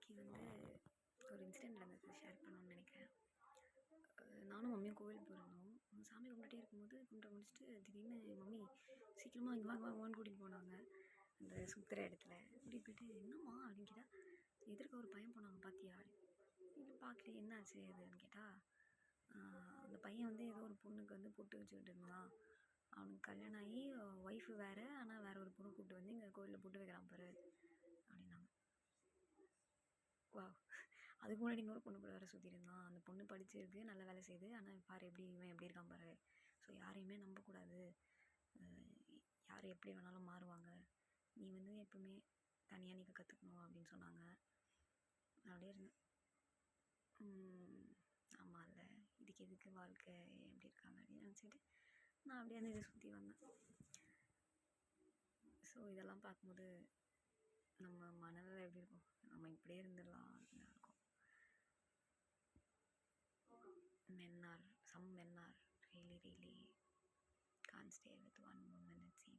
இன்றைக்கி வந்து ஒரு இன்சிடெண்ட் நடந்தது, ஷேர் பண்ணணும்னு நினைக்கிறேன். நானும் மம்மியும் கோவில் போயிருந்தோம். சாமி கும்பிட்டுட்டே இருக்கும்போது கும்பிட்டு முடிச்சுட்டு திடீர்னு மம்மி சீக்கிரமாக இங்கே வாங்க வாங்கன்னு கூட்டிகிட்டு போனாங்க. அந்த சுற்றுற இடத்துல கூட்டிகிட்டு போயிட்டு என்னம்மா அப்படின்னு கேட்டால், எதிர்க்க ஒரு பையன் போனாங்க பார்த்தியா? இல்லை பார்க்கல, என்ன ஆச்சு அதுன்னு கேட்டால், அந்த பையன் வந்து ஏதோ ஒரு பொண்ணுக்கு வந்து பொட்டு வச்சுக்கிட்டு இருந்தான். அவனுக்கு கல்யாணம் ஆகி ஒய்ஃபு வேறு, ஆனால் வேறு ஒரு பொண்ணு கூப்பிட்டு வந்து இங்கே கோவிலில் பொட்டு வைக்கிறான் பாரு அப்படின்னாங்க. வா, அதுக்கு முன்னாடி இன்னொரு பொண்ணு கூட வேறு சுற்றிருந்தான். அந்த பொண்ணு படிச்சிருக்கு, நல்ல வேலை செய்யுது, ஆனால் பாரு இவன் எப்படி இருக்கான் பாரு. ஸோ யாரையுமே நம்பக்கூடாது, யார் எப்படி வேணாலும் மாறுவாங்க, நீ வந்து எப்பவுமே தனியாக நீக்க கற்றுக்கணும் அப்படின்னு சொன்னாங்க. அப்படியே இருந்தேன். ஆமாம் இல்லை, இதுக்கு எதுக்கு வாழ்க்கை எப்படி இருக்காங்க அப்படின்னு நினச்சிக்கிட்டு நான் அப்படியே அந்த இதை சுற்றி வந்தேன். ஸோ இதெல்லாம் பார்க்கும்போது நம்ம மனநிலை எப்படி இருக்கும், நம்ம இப்படியே இருந்துடலாம் அப்படின்னு இருக்கும். Some men are really can't stay with one woman, it seems.